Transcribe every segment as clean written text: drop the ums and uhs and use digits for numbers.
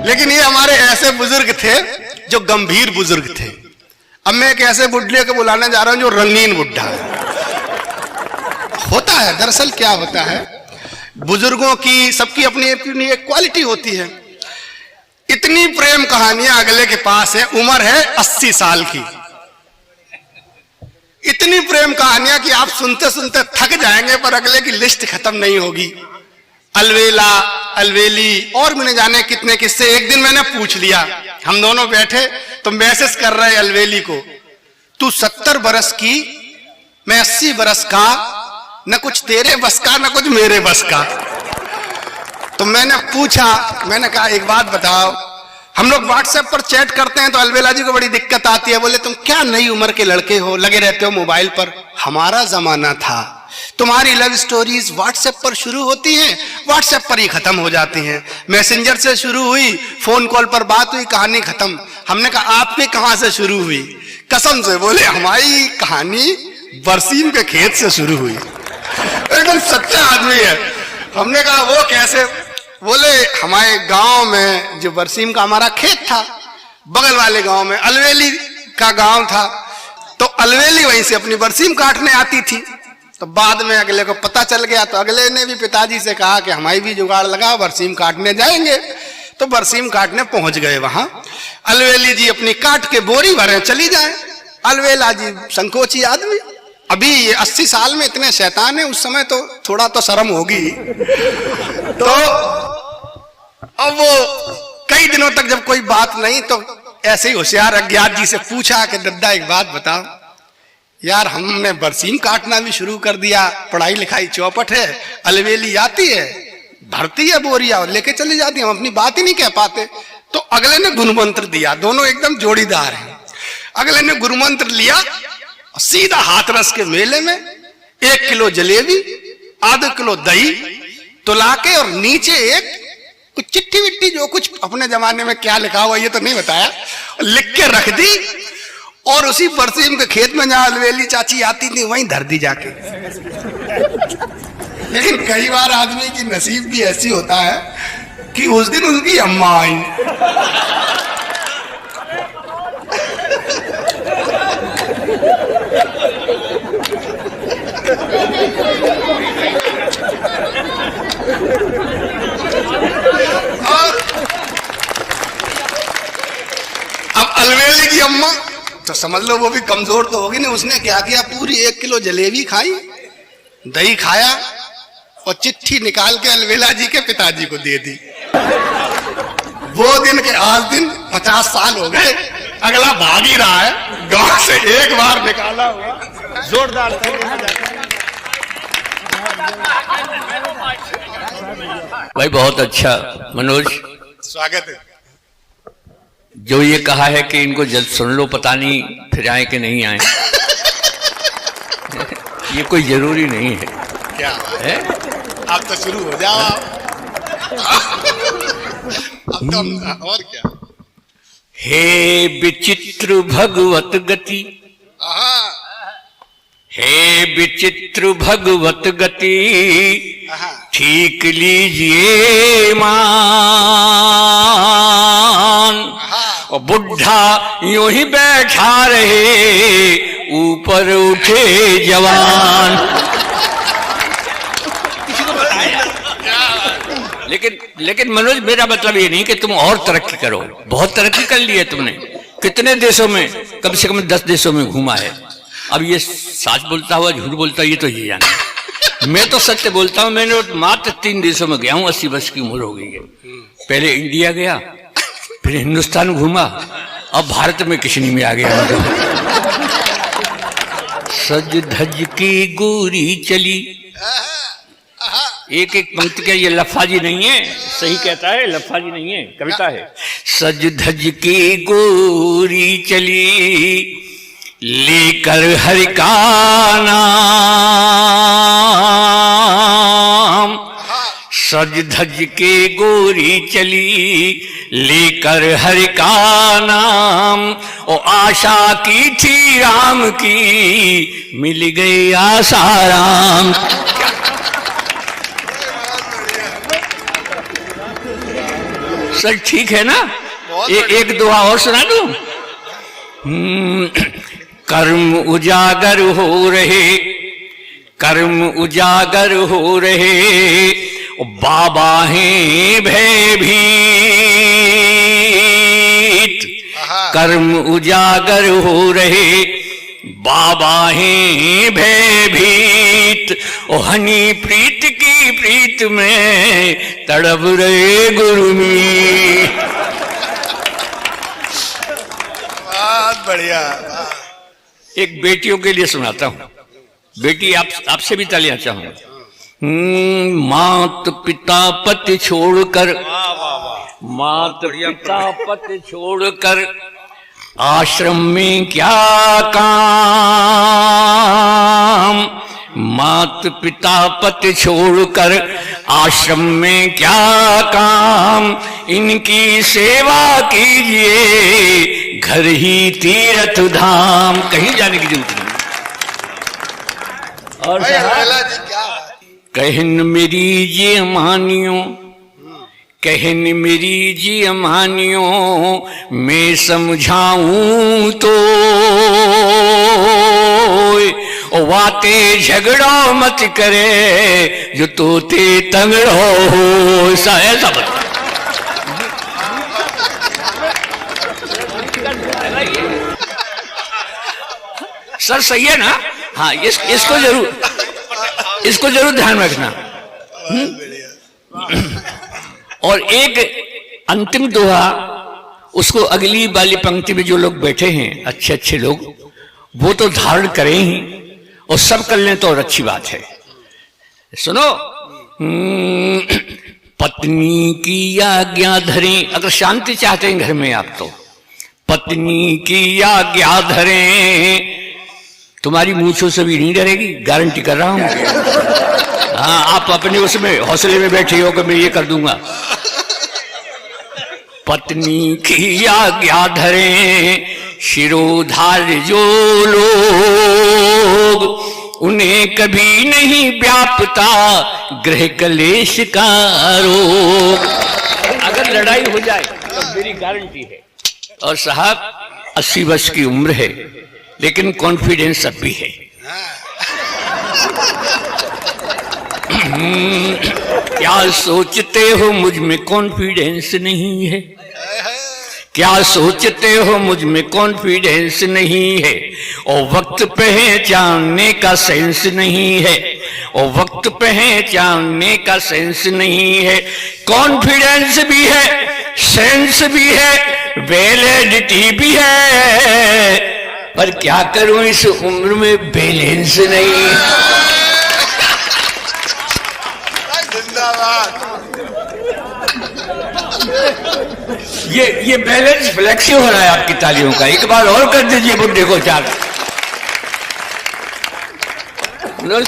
लेकिन ये हमारे ऐसे बुजुर्ग थे जो गंभीर बुजुर्ग थे। अब मैं एक ऐसे बुढ़े को बुलाने जा रहा हूं जो रंगीन बुढ़ा है। होता है दरअसल क्या होता है, बुजुर्गों की सबकी अपनी अपनी एक क्वालिटी होती है। इतनी प्रेम कहानियां अगले के पास है, उम्र है 80 साल की। इतनी प्रेम कहानियां कि आप सुनते सुनते थक जाएंगे, पर अगले की लिस्ट खत्म नहीं होगी। अलवेला, अलवेली और मैंने जाने कितने किस्से। एक दिन मैंने पूछ लिया, हम दोनों बैठे तो मैसेज कर रहे अलवेली को, तू 70 बरस की, मैं 80 बरस का, न कुछ तेरे बस का न कुछ मेरे बस का। तो मैंने पूछा, मैंने कहा एक बात बताओ, हम लोग व्हाट्सएप पर चैट करते हैं तो अलवेला जी को बड़ी दिक्कत आती है। बोले तुम क्या नई उम्र के लड़के हो, लगे रहते हो मोबाइल पर। हमारा जमाना था, तुम्हारी लव स्टोरीज व्हाट्सएप पर शुरू होती हैं, व्हाट्सएप पर ही खत्म हो जाती हैं। मैसेंजर से शुरू हुई, फोन कॉल पर बात हुई, कहानी खत्म। हमने कहा आपकी कहां से शुरू हुई? कसम से बोले हमारी कहानी बरसीम के खेत से शुरू हुई। एकदम सच्चा आदमी है। हमने कहा वो कैसे? बोले हमारे गांव में जो बरसीम का हमारा खेत था, बगल वाले गांव में अलवेली का गांव था, तो अलवेली वहीं से अपनी बरसीम काटने आती थी। तो बाद में अगले को पता चल गया, तो अगले ने भी पिताजी से कहा कि हमारी भी जुगाड़ लगा, बरसीम काटने जाएंगे। तो बरसीम काटने पहुंच गए वहां। अलवेली जी अपनी काट के बोरी भरे चली जाए। अलवेला जी संकोची आदमी, अभी ये 80 साल में इतने शैतान है, उस समय तो थोड़ा तो शर्म होगी। तो अब वो कई दिनों तक जब कोई बात नहीं, तो ऐसे ही होशियार अज्ञात जी से पूछा कि दद्दा एक बात बताओ यार, हमने बरसीम काटना भी शुरू कर दिया, पढ़ाई लिखाई चौपट है, अलवेली आती है, भरती है बोरिया और लेके चली जाती है, हम अपनी बात ही नहीं कह पाते। तो अगले ने गुरुमंत्र दिया, दोनों एकदम जोड़ीदार हैं। अगले ने गुरुमंत्र लिया, सीधा हाथरस के मेले में 1 किलो जलेबी, आधा किलो दही तुला के, और नीचे एक कुछ चिट्ठी विट्ठी, जो कुछ अपने जमाने में क्या लिखा हुआ ये तो नहीं बताया, लिख के रख दी, और उसी बरसीम के खेत में जहां अलवेली चाची आती थी वहीं धर दी जाके। लेकिन कई बार आदमी की नसीब भी ऐसी होता है कि उस दिन उनकी अम्मा आई। अब अलवेली की अम्मा तो समझ लो वो भी कमजोर तो होगी ना, उसने क्या किया, पूरी 1 किलो जलेबी खाई, दही खाया, और चिट्ठी निकाल के अलवेला जी के पिताजी को दे दी। वो दिन के आज दिन 50 साल हो गए, अगला भाग ही रहा है, गांव से एक बार निकाला हुआ जोरदार। भाई बहुत अच्छा मनोज, स्वागत है। जो ये कहा है कि इनको जल्द सुन लो, पता नहीं फिर आए कि नहीं आए। ये कोई जरूरी नहीं है। क्या है? आप तो शुरू हो जाओ। अब तो और क्या? हे विचित्र भगवत गति, हे विचित्र भगवत गति, ठीक लीजिए मान। और बुढ़ा यूं ही बैठा रहे, ऊपर उठे जवान। लेकिन मनोज, मेरा मतलब ये नहीं कि तुम और तरक्की करो, बहुत तरक्की कर ली है तुमने। कितने देशों में, कम से कम 10 देशों में घूमा है। अब ये सच बोलता हुआ झूठ बोलता ये तो ये जाने। मैं तो सत्य बोलता हूँ, मैंने मात्र 3 देशों में गया हूँ, 80 वर्ष की उम्र हो गई है। पहले इंडिया गया, फिर हिंदुस्तान घूमा, अब भारत में किशनी में आ गया। सज धज की गोरी चली, एक एक पंक्ति का ये लफाजी नहीं है, सही कहता है, लफाजी नहीं है, कविता है। सज धज की गोरी चली, लेकर हरि का नाम। सज धज के गोरी चली, लेकर हरि का नाम। ओ आशा की थी राम की, मिल गई आसाराम। सर ठीक है ना? बहुत एक दोहा और सुना दूं? कर्म उजागर हो रहे, कर्म उजागर हो रहे, बाबा हैं भयभीत। कर्म उजागर हो रहे, बाबा हैं भयभीत। ओ हनी प्रीत की प्रीत में तड़प रहे गुरुमी। बहुत बढ़िया। एक बेटियों के लिए सुनाता हूं। बेटी आपसे भी तालियां चाहूंगा। मात पिता पति छोड़कर, मात पिता पति छोड़कर आश्रम में क्या काम। मात पिता पति छोड़कर आश्रम में क्या काम। इनकी सेवा कीजिए, घर ही तीर्थ धाम। कहीं जाने की जरूरत नहीं। और कहन मेरी जी मानियो, कहन मेरी जी मानियो, मैं समझाऊं तो वाते झगड़ो मत करे, जो तोते तंगड़ो हो। ऐसा सर सही है ना? हाँ, इसको जरूर ध्यान रखना। और एक अंतिम दोहा, उसको अगली वाली पंक्ति में जो लोग बैठे हैं, अच्छे अच्छे लोग, वो तो धारण करें ही, और सब कर लें तो और अच्छी बात है। सुनो, पत्नी की आज्ञा धरें। अगर शांति चाहते हैं घर में आप, तो पत्नी की आज्ञा धरें। तुम्हारी मूंछों से भी नहीं डरेगी, गारंटी कर रहा हूं। हाँ, आप अपने उसमें हौसले में बैठे हो कि मैं ये कर दूंगा। पत्नी की आज्ञा धरें, शिरोधार्य जो लोग, उन्हें कभी नहीं व्यापता गृह कलेश का रोग। अगर लड़ाई हो जाए तो मेरी गारंटी है। और साहब 80 वर्ष की उम्र है, लेकिन कॉन्फिडेंस अब भी है। क्या सोचते हो मुझ में कॉन्फिडेंस नहीं है? क्या सोचते हो मुझ में कॉन्फिडेंस नहीं है? और वक्त पहचानने का सेंस नहीं है, और वक्त पहचानने का सेंस नहीं है। कॉन्फिडेंस भी है, सेंस भी है, वैलिडिटी भी है, पर क्या करूं इस उम्र में बैलेंस नहीं। ये बैलेंस फ्लेक्सी हो रहा है आपकी तालियों का। एक बार और कर दीजिए बुढ़े को चार।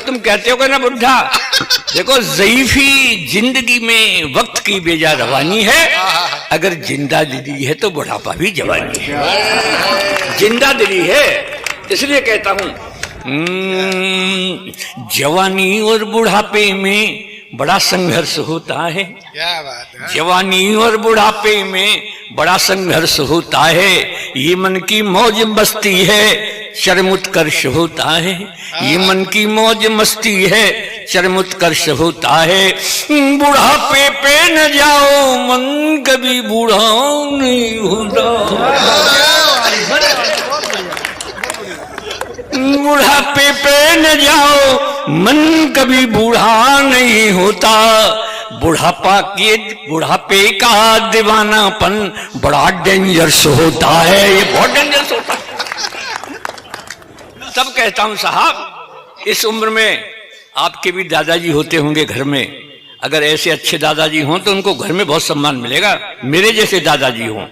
तुम कहते हो ना बुढ़ा, देखो ज़ईफी जिंदगी में वक्त की बेजा रवानी है, अगर जिंदा दिली है तो बुढ़ापा भी जवानी है। जिंदा दिली है, इसलिए कहता हूं जवानी और बुढ़ापे में बड़ा संघर्ष होता है। क्या बात है। जवानी और बुढ़ापे में बड़ा संघर्ष होता है। ये मन की मौज मस्ती है, चरम उत्कर्ष होता है। ये मन की मौज मस्ती है, चरम उत्कर्ष होता है। बुढ़ापे पे न जाओ, मन कभी बूढ़ा नहीं होता। बुढ़ापे पे न जाओ, मन कभी बूढ़ा नहीं होता। बुढ़ापे का दीवानापन बड़ा डेंजरस होता है। ये बहुत डेंजरस होता है। तब कहता हूं साहब, इस उम्र में आपके भी दादाजी होते होंगे घर में। अगर ऐसे अच्छे दादाजी हों तो उनको घर में बहुत सम्मान मिलेगा। मेरे जैसे दादाजी हों,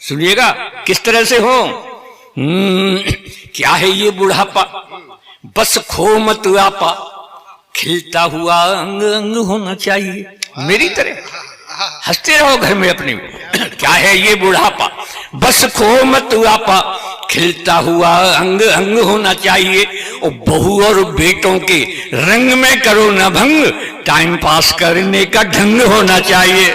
सुनिएगा किस तरह से हो। क्या है ये बुढ़ापा, बस खो मत आपा, खिलता हुआ अंग अंग होना चाहिए। मेरी तरह हंसते रहो घर में अपने में। क्या है ये बुढ़ापा, बस खो मत आपा, खिलता हुआ अंग अंग होना चाहिए। और बहू और बेटों के रंग में करो न भंग, टाइम पास करने का ढंग होना चाहिए।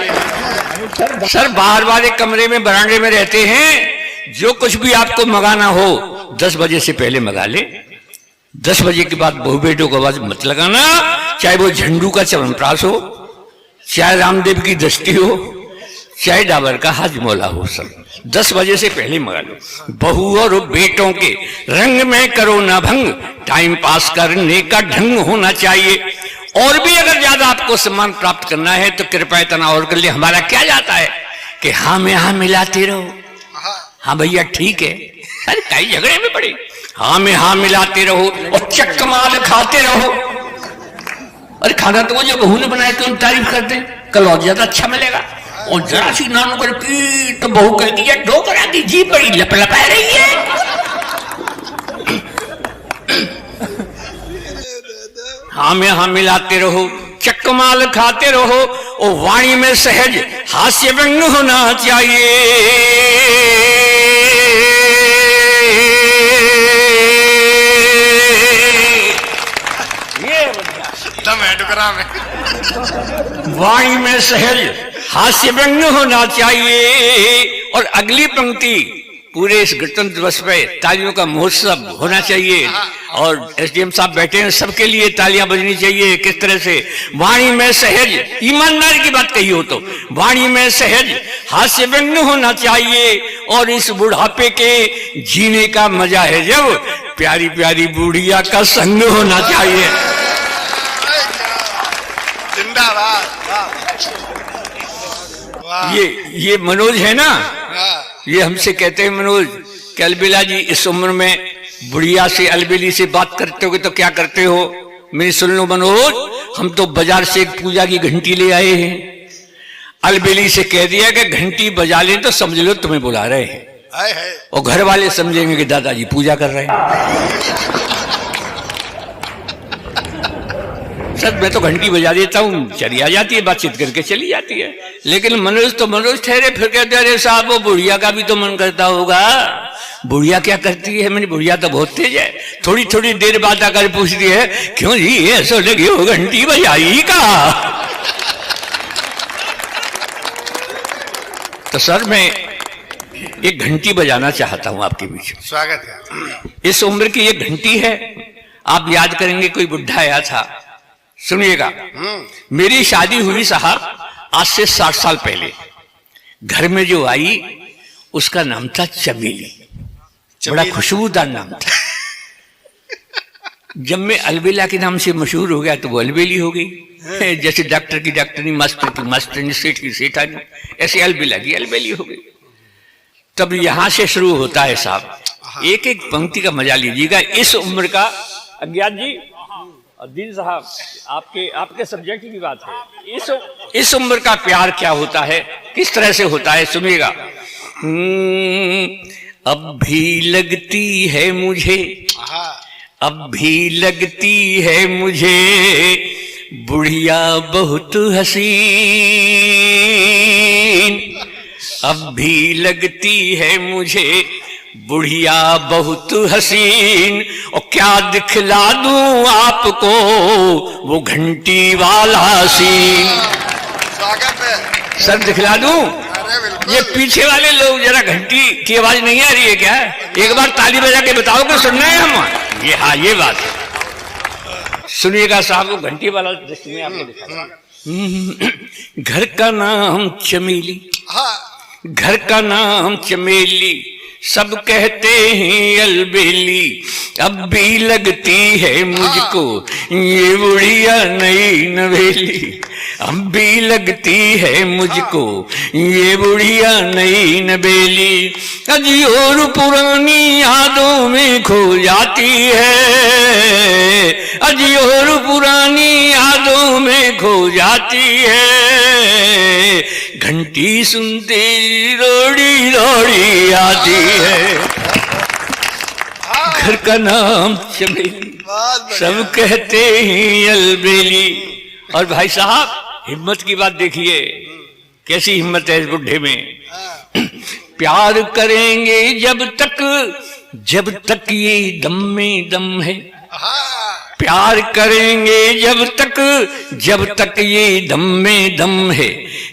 सर बाहर वाले कमरे में बरामदे में रहते हैं, जो कुछ भी आपको मंगाना हो 10 बजे से पहले मंगा ले। 10 बजे के बाद बहू बेटों को आवाज मत लगाना, चाहे वो झंडू का च्यवनप्राश हो, चाहे रामदेव की दृष्टि हो, चाहे डाबर का हाजमोला हो, सब 10 बजे से पहले मंगा लो। बहू और बेटों के रंग में करो ना भंग, टाइम पास करने का ढंग होना चाहिए। और भी अगर ज्यादा आपको सम्मान प्राप्त करना है तो कृपया इतना और कर ले। हमारा क्या जाता है कि हाँ में हाँ मिलाते रहो, हाँ भैया ठीक है, अरे कई झगड़े में पड़े, हाँ में हाँ मिलाते रहो और चक्कमाल खाते रहो। अरे खाना तो वो जो बहू ने बनाया तो तारीफ करते, कल और ज्यादा अच्छा मिलेगा। और जरा सी नानू कर की तो बहू कहती है डोकरा की जीभ बड़ी लपलपा रही है। हाँ में हाँ मिलाते रहो, चक्कमाल खाते रहो और वाणी में सहज हास्य व्यंग होना चाहिए। ये वाणी में सहज हास्य व्यंग होना चाहिए। और अगली पंक्ति पूरे इस गणतंत्र दिवस पे तालियों का महोत्सव होना चाहिए और एसडीएम साहब बैठे हैं, सबके लिए तालियां बजनी चाहिए। किस तरह से वाणी में सहज, ईमानदारी की बात कही हो तो वाणी में सहज हास्य व्यंग होना चाहिए। और इस बुढ़ापे के जीने का मजा है जब प्यारी प्यारी बुढ़िया का संग होना चाहिए। ये मनोज है ना, ये हमसे कहते हैं मनोज कि अलबेला जी इस उम्र में बुढ़िया से अलबेली से बात करते हो तो क्या करते हो? मेरी सुन लो मनोज, हम तो बाजार से एक पूजा की घंटी ले आए हैं। अलबेली से कह दिया कि घंटी बजा लें तो समझ लो तुम्हें बुला रहे हैं, और घर वाले समझेंगे कि दादाजी पूजा कर रहे हैं। सर मैं तो घंटी बजा देता हूँ, चली आ जाती है, बातचीत करके चली जाती है। लेकिन मनोज तो मनोज ठहरे, फिर कहते अरे साहब वो बुढ़िया का भी तो मन करता होगा। बुढ़िया क्या करती है? मैंने बुढ़िया तो बहुत तेज है। थोड़ी थोड़ी देर बाद आकर पूछती है क्यों जी ऐसा लगी हो घंटी बजाई का? तो सर मैं एक घंटी बजाना चाहता हूं आपके बीच। स्वागत है। इस उम्र की एक घंटी है। आप याद करेंगे कोई बुढ़ा आया था, सुनिएगा। मेरी शादी हुई साहब आज से 60 साल पहले। घर में जो आई उसका नाम था चमेली, बड़ा खुशबूदार नाम था। जब मैं अलबेला के नाम से मशहूर हो गया तो वो अलबेली हो गई। जैसे डॉक्टर की डॉक्टरनी, मास्टर की मास्टरनी, सेठ की सेठानी, ऐसे अलबेला की अलबेली हो गई। तब यहां से शुरू होता है साहब। एक एक पंक्ति का मजा लीजिएगा। इस उम्र का अज्ञात जी अब्दुल साहब, आपके सब्जेक्ट की बात है। इस उम्र का प्यार क्या होता है, किस तरह से होता है, सुनिएगा। अब भी लगती है मुझे, अब भी लगती है मुझे बुढ़िया बहुत हसीन। अब भी लगती है मुझे बुढ़िया बहुत हसीन। और क्या दिखला दूं आपको वो घंटी वाला सीन। स्वागत है सर, दिखला दूं? ये पीछे वाले लोग जरा घंटी की आवाज नहीं आ रही है क्या? एक बार ताली बजा के बताओ कि सुनना है हम। ये हाँ, ये बात है। सुनिएगा साहब, वो घंटी वाला दृष्टि में आपको दिखा। घर का नाम चमेली, घर का नाम चमेली, सब कहते हैं अलबेली। अब भी लगती है मुझको ये बुढ़िया नई नवेली। अब भी लगती है मुझको ये बुढ़िया नई नवेली। अजी और पुरानी यादों में खो जाती है, अजी और पुरानी यादों में खो जाती है। घंटी सुनते रोड़ी रोड़ी आती है। घर का नाम चमेली, सब कहते हैं अलबेली। और भाई साहब हिम्मत की बात देखिए, कैसी हिम्मत है इस बुढ़े में। प्यार करेंगे जब तक ये दम में दम है। प्यार करेंगे जब तक ये दम में दम है,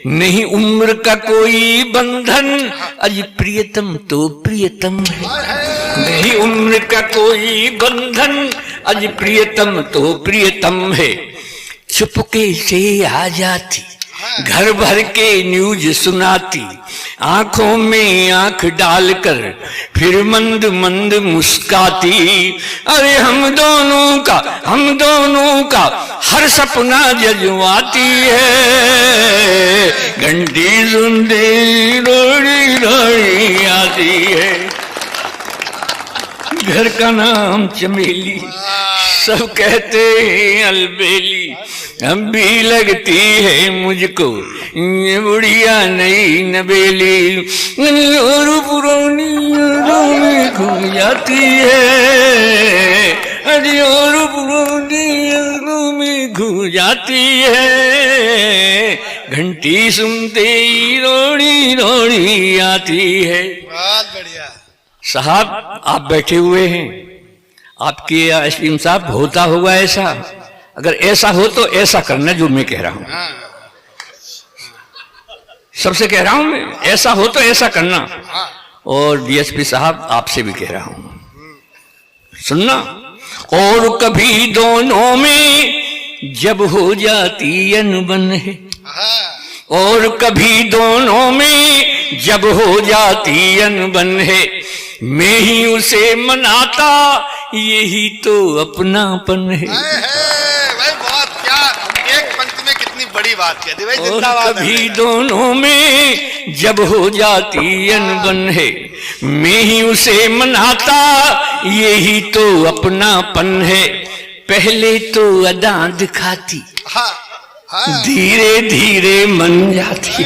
नहीं उम्र का कोई बंधन, अज प्रियतम तो प्रियतम है। नहीं उम्र का कोई बंधन, अज प्रियतम तो प्रियतम है। चुपके से आ जाती, घर भर के न्यूज सुनाती, आंखों में आंख डालकर फिर मंद मंद मुस्काती। अरे हम दोनों का हर सपना जजवाती है। घंटी सुनते रोड़ी रोड़ी आती है। घर का नाम चमेली, सब कहते हैं अलबेली, अब भी लगती है मुझको ये बुढ़िया नई नबेली। और पुरानी यादों में खो जाती है, अरे और पुरानी यादों में खो जाती है। घंटी सुनते ही रोड़ी रोड़ी आती है। बहुत बढ़िया साहब, आप बैठे हुए हैं, आपके आइसक्रीम साहब होता होगा ऐसा। अगर ऐसा हो तो ऐसा करना जो मैं कह रहा हूं, सबसे कह रहा हूं मैं, ऐसा हो तो ऐसा करना। और डीएसपी साहब आपसे भी कह रहा हूं, सुनना। और कभी दोनों में जब हो जाती अनबन है, और कभी दोनों में जब हो जाती अनबन है, मैं ही उसे मनाता, यही तो अपनापन है। भाई बहुत, क्या एक पंक्ति में कितनी बड़ी बात कह दी भाई, और जिंदाबाद। कभी दोनों में जब हो जाती अनबन है, मैं ही उसे मनाता, यही तो अपनापन है। पहले तो अदा दिखाती, धीरे धीरे मन जाती।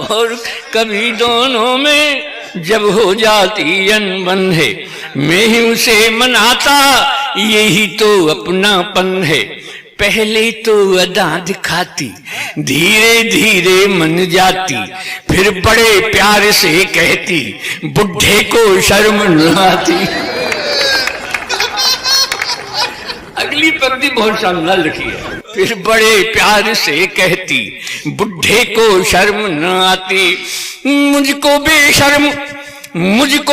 और कभी दोनों में जब हो जाती अनबन है, मैं ही उसे मनाता, यही तो अपनापन है। पहले तो अदा दिखाती, धीरे धीरे मन जाती, फिर बड़े प्यार से कहती, बुढ़े को शर्म न आती। अगली पंक्ति बहुत शानदार लिखी है। फिर बड़े प्यार से कहती, बुढ़े को शर्म न आती। मुझको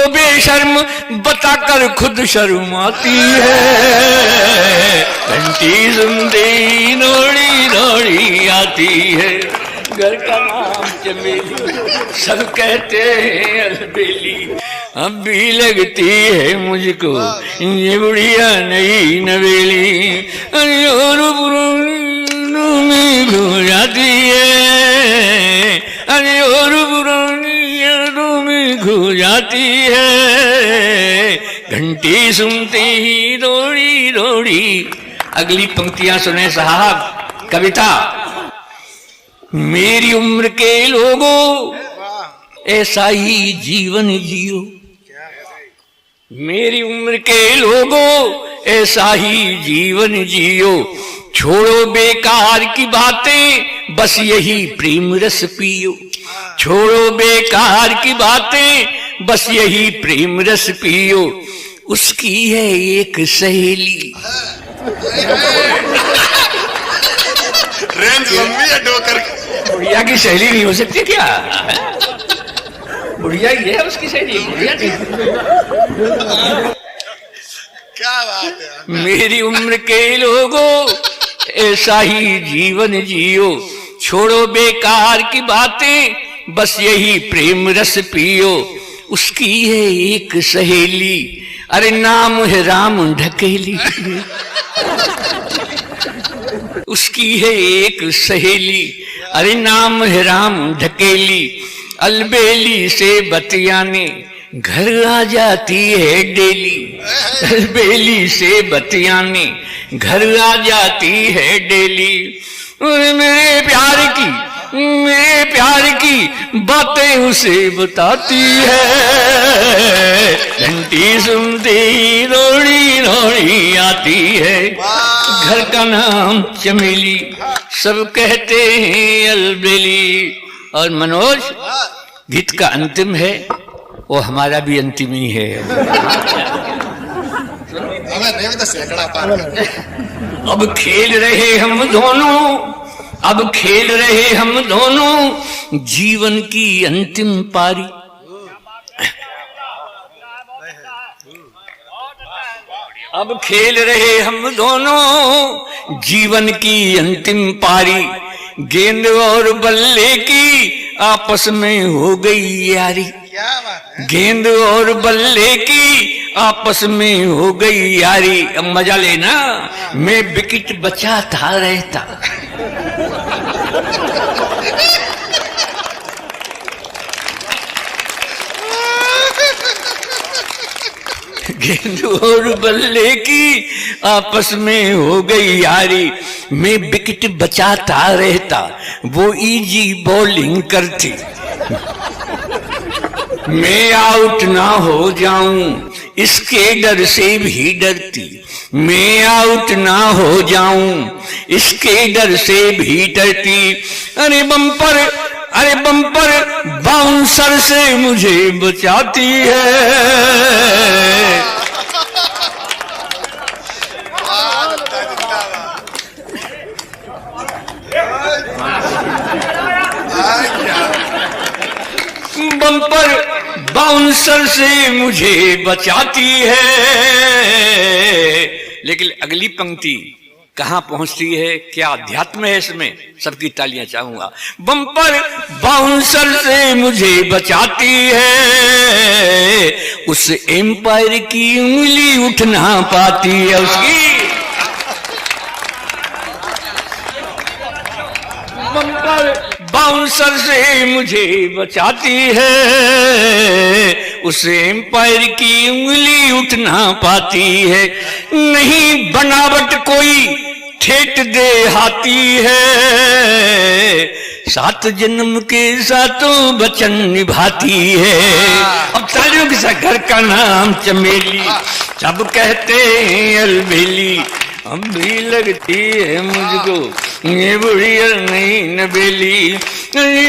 बेशर्म बताकर खुद शर्माती है। घंटी सुनते रोड़ी रोड़ी आती है। घर का नाम चमेली, सब कहते हैं अलबेली, अब भी लगती है मुझको ये बुढ़िया नई नवेली। और पुरानी में खो जाती है, अरे और पुरानी यादों में खो जाती है। घंटी सुनते ही रोड़ी रोड़ी। अगली पंक्तियां सुने साहब। कविता। मेरी उम्र के लोगों ऐसा ही जीवन जियो, मेरी उम्र के लोगों ऐसा ही जीवन जियो। छोड़ो बेकार की बातें, बस यही प्रेम रस पियो। छोड़ो बेकार की बातें, बस यही प्रेम रस पियो। उसकी है एक सहेली। रेंज लंबी है डोकर। बुढ़िया की सहेली नहीं हो सकती क्या? बुढ़िया ही है उसकी सहेली, बुढ़िया नहीं। क्या बात है। मेरी उम्र के लोगों ऐसा ही जीवन जियो। छोड़ो बेकार की बातें, बस यही प्रेम रस पियो। उसकी है एक सहेली, अरे नाम है राम ढकेली। उसकी है एक सहेली, अरे नाम है राम ढकेली। अलबेली से बतियाने घर आ जाती है डेली। अलबेली से बतियाने घर आ जाती है डेली। मेरे प्यार की बातें उसे बताती है। घंटी सुनते ही रोड़ी रोड़ी आती है। घर का नाम चमेली, सब कहते हैं अलबेली। और मनोज, गीत का अंतिम है, वो हमारा भी अंतिम ही है। अब खेल रहे हम दोनों, अब खेल रहे हम दोनों जीवन की अंतिम पारी। अब खेल रहे हम दोनों जीवन की अंतिम पारी। गेंद और बल्ले की आपस में हो गई यारी। गेंद और बल्ले की आपस में हो गई यारी। अब मजा लेना, मैं विकेट बचाता रहता। गेंद और बल्ले की आपस में हो गई यारी। मैं विकेट बचाता रहता, वो इजी बॉलिंग करती। मैं आउट ना हो जाऊं इसके डर से भी डरती। मैं आउट ना हो जाऊं इसके डर से भी डरती। अरे बम्पर, अरे बम्पर बाउंसर से मुझे बचाती है। बम्पर बाउंसर से मुझे बचाती है। लेकिन अगली पंक्ति कहां पहुंचती है, क्या अध्यात्म है इसमें, सबकी तालियां चाहूंगा। बम्पर बाउंसर से मुझे बचाती है, उस एम्पायर की उंगली उठ ना पाती है उसकी। बम्पर बाउंसर से मुझे बचाती है, उस एम्पायर की उंगली उठ ना पाती है। नहीं बनावट कोई ठेठ दे हाथी है, सात जन्म के सातों वचन निभाती है। अब तालियों के साथ घर का नाम चमेली, सब कहते हैं अलबेली। अब भी लगती है मुझको ये बुढ़िया नहीं नबेली,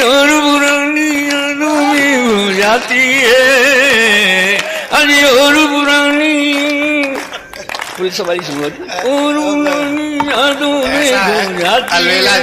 और पुरानी यादों में हो जाती है। अरे और पुरानी पुलिस सवारी सुनो, और पुरानी यादों में हो जाती है।